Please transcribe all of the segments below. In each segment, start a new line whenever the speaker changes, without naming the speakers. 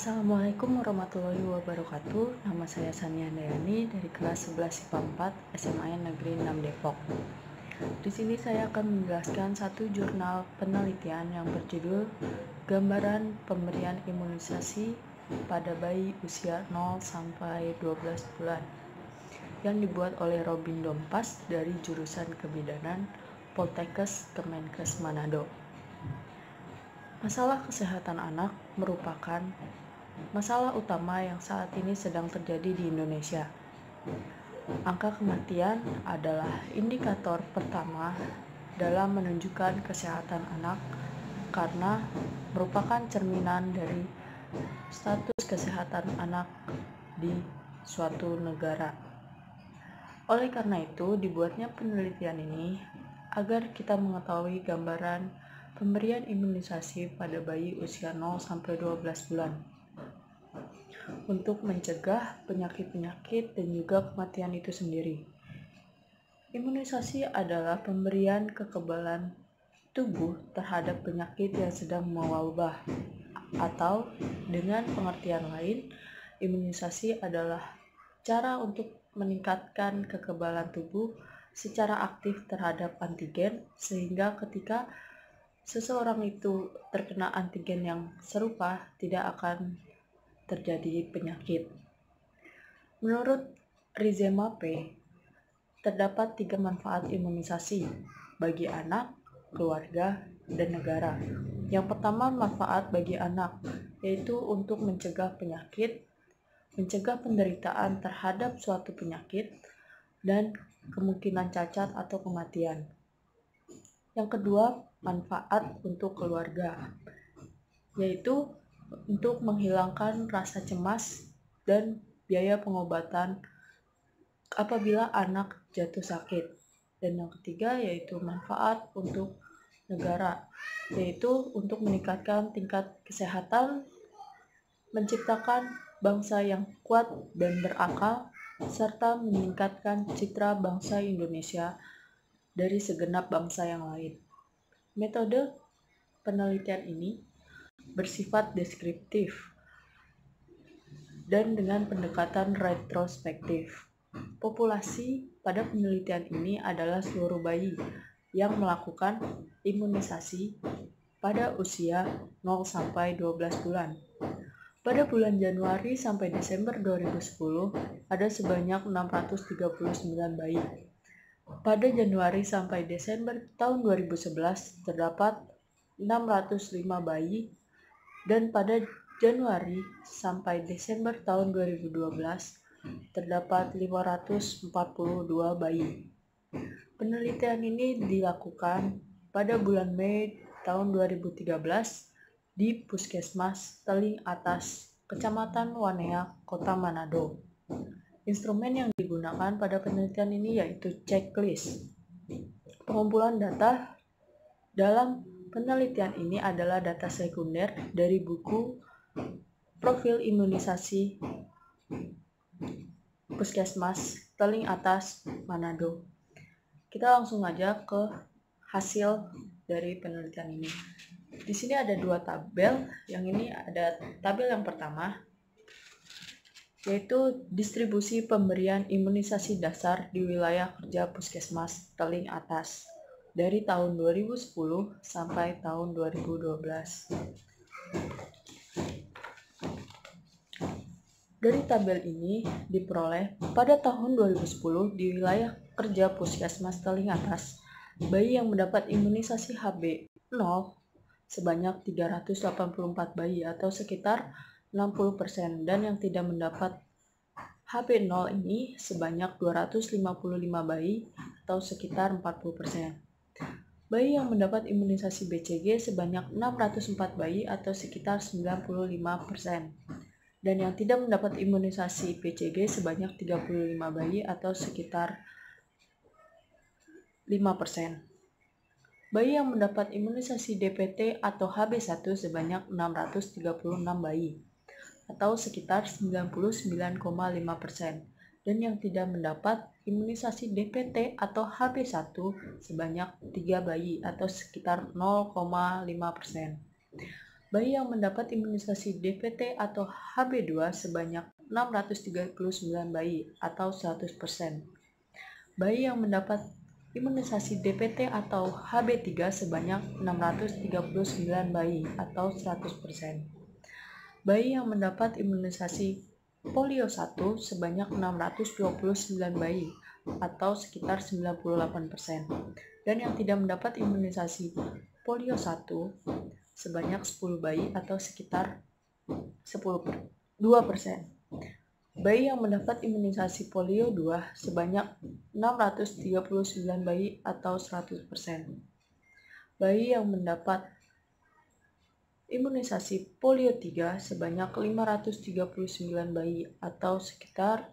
Assalamualaikum warahmatullahi wabarakatuh. Nama saya Sania Dayani dari kelas 11 IPA 4 SMA Negeri 6 Depok. Di sini saya akan menjelaskan satu jurnal penelitian yang berjudul Gambaran Pemberian Imunisasi pada Bayi Usia 0 sampai 12 bulan yang dibuat oleh Robin Dompas dari jurusan Kebidanan Poltekkes Kemenkes Manado. Masalah kesehatan anak merupakan masalah utama yang saat ini sedang terjadi di Indonesia. Angka kematian adalah indikator pertama dalam menunjukkan kesehatan anak karena merupakan cerminan dari status kesehatan anak di suatu negara. Oleh karena itu, dibuatnya penelitian ini agar kita mengetahui gambaran pemberian imunisasi pada bayi usia 0 sampai 12 bulan untuk mencegah penyakit-penyakit dan juga kematian itu sendiri. Imunisasi adalah pemberian kekebalan tubuh terhadap penyakit yang sedang mewabah, atau dengan pengertian lain, imunisasi adalah cara untuk meningkatkan kekebalan tubuh secara aktif terhadap antigen, sehingga ketika seseorang itu terkena antigen yang serupa tidak akan terjadi penyakit. Menurut Rizema P, terdapat 3 manfaat imunisasi bagi anak, keluarga, dan negara. Yang pertama, manfaat bagi anak, yaitu untuk mencegah penyakit, mencegah penderitaan terhadap suatu penyakit, dan kemungkinan cacat atau kematian. Yang kedua, manfaat untuk keluarga, yaitu untuk menghilangkan rasa cemas dan biaya pengobatan apabila anak jatuh sakit. Dan yang ketiga yaitu manfaat untuk negara, yaitu untuk meningkatkan tingkat kesehatan, menciptakan bangsa yang kuat dan berakal, serta meningkatkan citra bangsa Indonesia dari segenap bangsa yang lain. Metode penelitian ini bersifat deskriptif dan dengan pendekatan retrospektif. Populasi pada penelitian ini adalah seluruh bayi yang melakukan imunisasi pada usia 0 sampai 12 bulan. Pada bulan Januari sampai Desember 2010 ada sebanyak 639 bayi. Pada Januari sampai Desember tahun 2011 terdapat 605 bayi, dan pada Januari sampai Desember tahun 2012 terdapat 542 bayi. Penelitian ini dilakukan pada bulan Mei tahun 2013 di Puskesmas Teling Atas, Kecamatan Wanea, Kota Manado. Instrumen yang digunakan pada penelitian ini yaitu checklist. Pengumpulan data dalam penelitian ini adalah data sekunder dari buku Profil Imunisasi Puskesmas Teling Atas, Manado. Kita langsung aja ke hasil dari penelitian ini. Di sini ada 2 tabel. Yang ini ada tabel yang pertama, yaitu distribusi pemberian imunisasi dasar di wilayah kerja Puskesmas Teling Atas dari tahun 2010 sampai tahun 2012. Dari tabel ini diperoleh pada tahun 2010 di wilayah kerja Puskesmas Teling Atas, bayi yang mendapat imunisasi HB0 sebanyak 384 bayi atau sekitar 60%, dan yang tidak mendapat HB0 ini sebanyak 255 bayi atau sekitar 40%. Bayi yang mendapat imunisasi BCG sebanyak 604 bayi atau sekitar 95%. Dan yang tidak mendapat imunisasi BCG sebanyak 35 bayi atau sekitar 5%. Bayi yang mendapat imunisasi DPT atau HB1 sebanyak 636 bayi atau sekitar 99,5%. Dan yang tidak mendapat imunisasi DPT atau HB1 sebanyak 3 bayi atau sekitar 0,5%. Bayi yang mendapat imunisasi DPT atau HB2 sebanyak 639 bayi atau 100%. Bayi yang mendapat imunisasi DPT atau HB3 sebanyak 639 bayi atau 100%. Bayi yang mendapat imunisasi polio 1 sebanyak 629 bayi atau sekitar 98%. Dan yang tidak mendapat imunisasi polio 1 sebanyak 10 bayi atau sekitar 2%. Bayi yang mendapat imunisasi polio 2 sebanyak 639 bayi atau 100%. Bayi yang mendapat imunisasi polio 3 sebanyak 539 bayi atau sekitar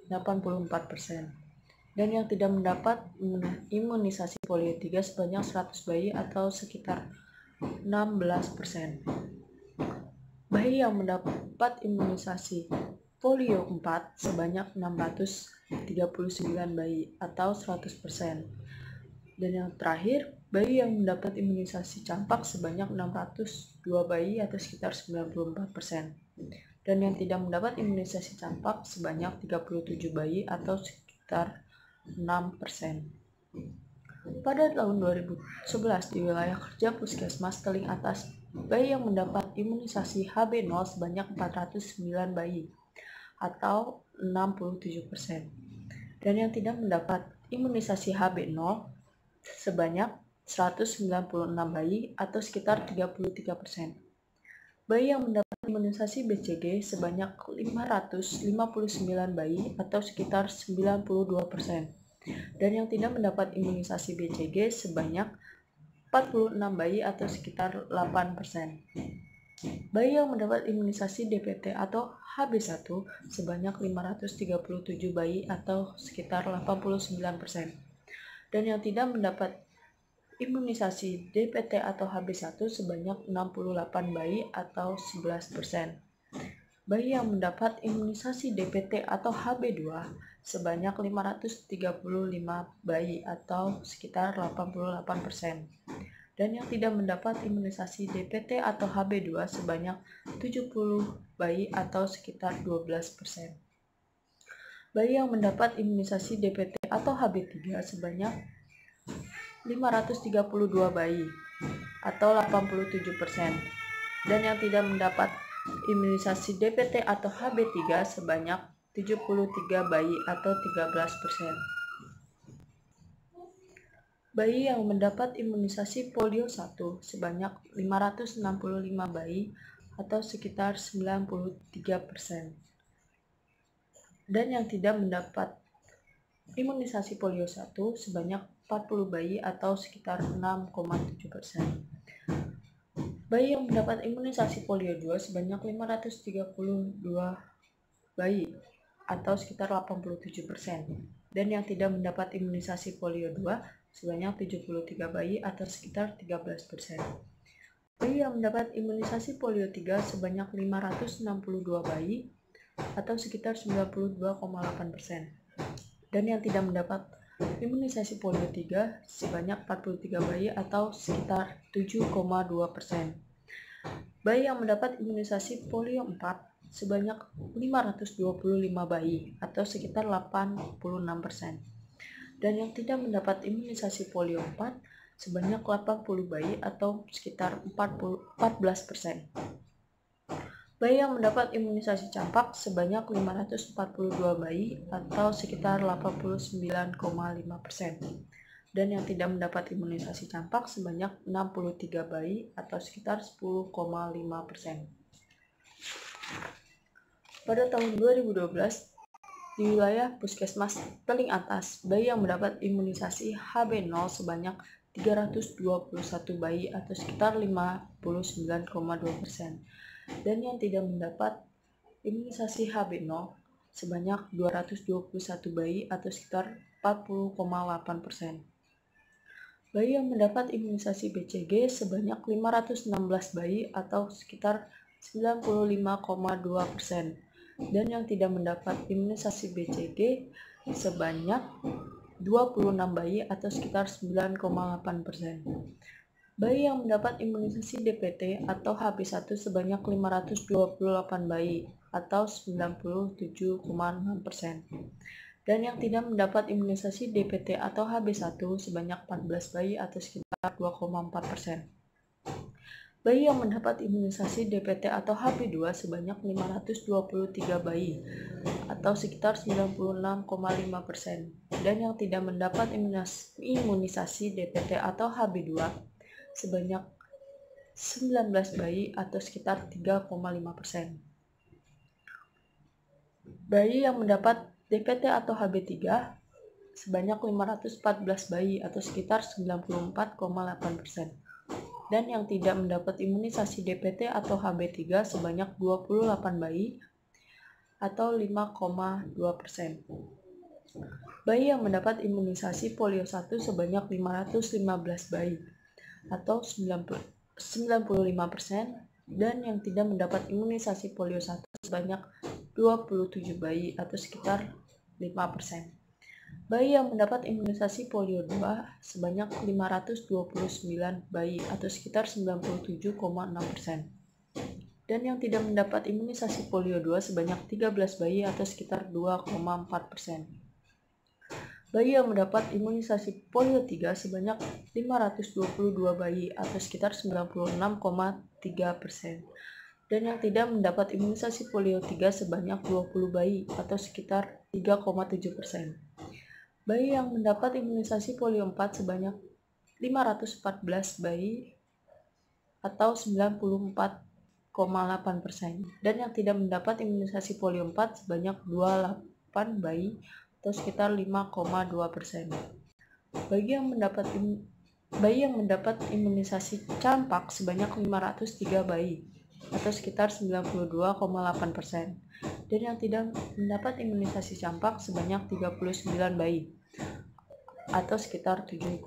84%. Dan yang tidak mendapat imunisasi polio 3 sebanyak 100 bayi atau sekitar 16%. Bayi yang mendapat imunisasi polio 4 sebanyak 639 bayi atau 100%. Dan yang terakhir, bayi yang mendapat imunisasi campak sebanyak 602 bayi atau sekitar 94%. Dan yang tidak mendapat imunisasi campak sebanyak 37 bayi atau sekitar 6%. Pada tahun 2011 di wilayah kerja Puskesmas Teling Atas, bayi yang mendapat imunisasi HB0 sebanyak 409 bayi atau 67%. Dan yang tidak mendapat imunisasi HB0 sebanyak 196 bayi atau sekitar 33%. Bayi yang mendapat imunisasi BCG sebanyak 559 bayi atau sekitar 92%. Dan yang tidak mendapat imunisasi BCG sebanyak 46 bayi atau sekitar 8%. Bayi yang mendapat imunisasi DPT atau HB1 sebanyak 537 bayi atau sekitar 89%. Dan yang tidak mendapat imunisasi DPT atau HB1 sebanyak 68 bayi atau 11%. Bayi yang mendapat imunisasi DPT atau HB2 sebanyak 535 bayi atau sekitar 88%. Dan yang tidak mendapat imunisasi DPT atau HB2 sebanyak 70 bayi atau sekitar 12%. Bayi yang mendapat imunisasi DPT atau HB3 sebanyak 532 bayi atau 87%. Dan yang tidak mendapat imunisasi DPT atau HB3 sebanyak 73 bayi atau 13%. Bayi yang mendapat imunisasi polio 1 sebanyak 565 bayi atau sekitar 93%. Dan yang tidak mendapat imunisasi polio 1 sebanyak 40 bayi atau sekitar 6,7%. Bayi yang mendapat imunisasi polio 2 sebanyak 532 bayi atau sekitar 87%. Dan yang tidak mendapat imunisasi polio 2 sebanyak 73 bayi atau sekitar 13%. Bayi yang mendapat imunisasi polio 3 sebanyak 562 bayi atau sekitar 92,8%. Dan yang tidak mendapat imunisasi polio 3 sebanyak 43 bayi atau sekitar 7,2%. Bayi yang mendapat imunisasi polio 4 sebanyak 525 bayi atau sekitar 86%. Dan yang tidak mendapat imunisasi polio 4 sebanyak 80 bayi atau sekitar 14%. Bayi yang mendapat imunisasi campak sebanyak 542 bayi atau sekitar 89,5%. Dan yang tidak mendapat imunisasi campak sebanyak 63 bayi atau sekitar 10,5%. Pada tahun 2012, di wilayah Puskesmas Teling Atas, bayi yang mendapat imunisasi HB0 sebanyak 321 bayi atau sekitar 59,2%. Dan yang tidak mendapat imunisasi HB0 sebanyak 221 bayi atau sekitar 40,8%. Bayi yang mendapat imunisasi BCG sebanyak 516 bayi atau sekitar 95,2%. Dan yang tidak mendapat imunisasi BCG sebanyak 26 bayi atau sekitar 9,8%. Bayi yang mendapat imunisasi DPT atau HB1 sebanyak 528 bayi atau 97,6%. Dan yang tidak mendapat imunisasi DPT atau HB1 sebanyak 14 bayi atau sekitar 2,4%. Bayi yang mendapat imunisasi DPT atau HB2 sebanyak 523 bayi atau sekitar 96,5%. Dan yang tidak mendapat imunisasi DPT atau HB2 sebanyak 19 bayi atau sekitar 3,5%. Bayi yang mendapat DPT atau HB3 sebanyak 514 bayi atau sekitar 94,8%. Dan yang tidak mendapat imunisasi DPT atau HB3 sebanyak 28 bayi atau 5,2%. Bayi yang mendapat imunisasi polio 1 sebanyak 515 bayi atau 95%, dan yang tidak mendapat imunisasi polio 1 sebanyak 27 bayi atau sekitar 5%. Bayi yang mendapat imunisasi polio 2 sebanyak 529 bayi atau sekitar 97,6%. Dan yang tidak mendapat imunisasi polio 2 sebanyak 13 bayi atau sekitar 2,4%. Bayi yang mendapat imunisasi polio 3 sebanyak 522 bayi atau sekitar 96,3%. Dan yang tidak mendapat imunisasi polio 3 sebanyak 20 bayi atau sekitar 3,7%. Bayi yang mendapat imunisasi polio 4 sebanyak 514 bayi atau 94,8%. Dan yang tidak mendapat imunisasi polio 4 sebanyak 28 bayi atau sekitar 5,2%. Bayi yang mendapat imunisasi campak sebanyak 503 bayi atau sekitar 92,8%. Dan yang tidak mendapat imunisasi campak sebanyak 39 bayi atau sekitar 7,2%.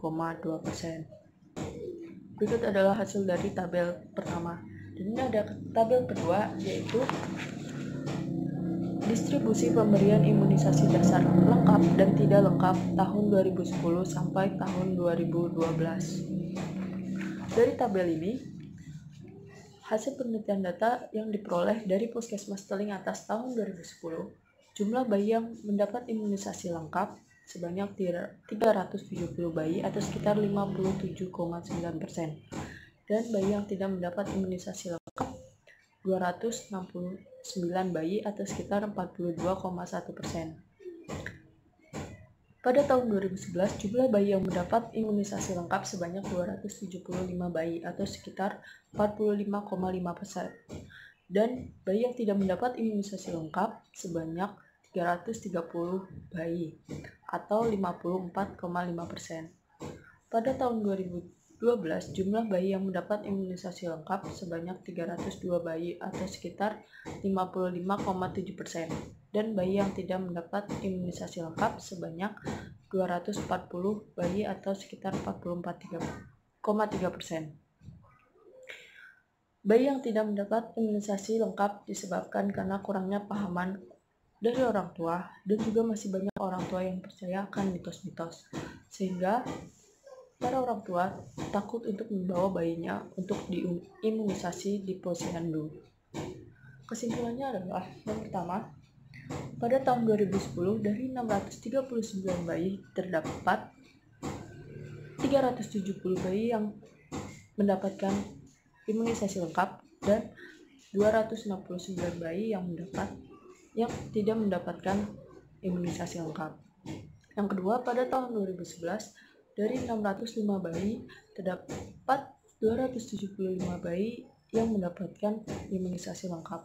Berikut adalah hasil dari tabel pertama. Dan ini ada tabel kedua, yaitu distribusi pemberian imunisasi dasar lengkap dan tidak lengkap tahun 2010 sampai tahun 2012. Dari tabel ini, hasil penelitian data yang diperoleh dari Puskesmas Teling Atas tahun 2010, jumlah bayi yang mendapat imunisasi lengkap sebanyak 370 bayi atau sekitar 57,9%. Dan bayi yang tidak mendapat imunisasi lengkap 269 bayi atau sekitar 42,1%. Pada tahun 2011, jumlah bayi yang mendapat imunisasi lengkap sebanyak 275 bayi atau sekitar 45,5%. Dan bayi yang tidak mendapat imunisasi lengkap sebanyak 330 bayi atau 54,5%. Pada tahun 2012, jumlah bayi yang mendapat imunisasi lengkap sebanyak 302 bayi atau sekitar 55,7%. Dan bayi yang tidak mendapat imunisasi lengkap sebanyak 240 bayi atau sekitar 44,3%. Bayi yang tidak mendapat imunisasi lengkap disebabkan karena kurangnya pahaman dari orang tua, dan juga masih banyak orang tua yang percaya akan mitos-mitos, sehingga para orang tua takut untuk membawa bayinya untuk diimunisasi di posyandu. Kesimpulannya adalah, yang pertama, pada tahun 2010 dari 639 bayi terdapat 370 bayi yang mendapatkan imunisasi lengkap dan 269 bayi yang tidak mendapatkan imunisasi lengkap. Yang kedua, pada tahun 2011 dari 605 bayi terdapat 275 bayi yang mendapatkan imunisasi lengkap,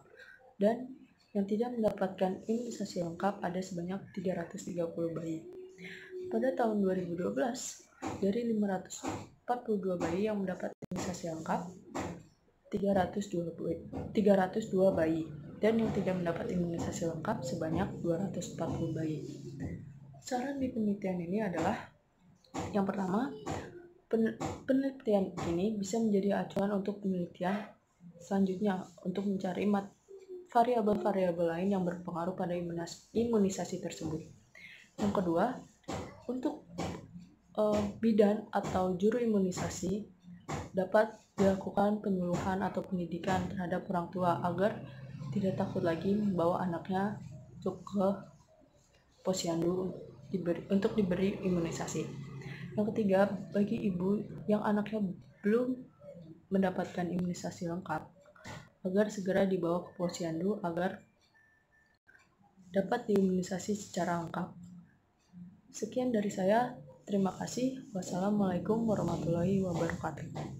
dan yang tidak mendapatkan imunisasi lengkap ada sebanyak 330 bayi. Pada tahun 2012, dari 542 bayi yang mendapat imunisasi lengkap, 302 bayi, dan yang tidak mendapat imunisasi lengkap sebanyak 240 bayi. Saran di penelitian ini adalah, yang pertama, penelitian ini bisa menjadi acuan untuk penelitian selanjutnya untuk mencari variabel-variabel lain yang berpengaruh pada imunisasi tersebut. Yang kedua, untuk bidan atau juru imunisasi dapat dilakukan penyuluhan atau pendidikan terhadap orang tua agar tidak takut lagi membawa anaknya untuk ke posyandu untuk diberi imunisasi. Yang ketiga, bagi ibu yang anaknya belum mendapatkan imunisasi lengkap, agar segera dibawa ke posyandu agar dapat diimunisasi secara lengkap. Sekian dari saya, terima kasih. Wassalamualaikum warahmatullahi wabarakatuh.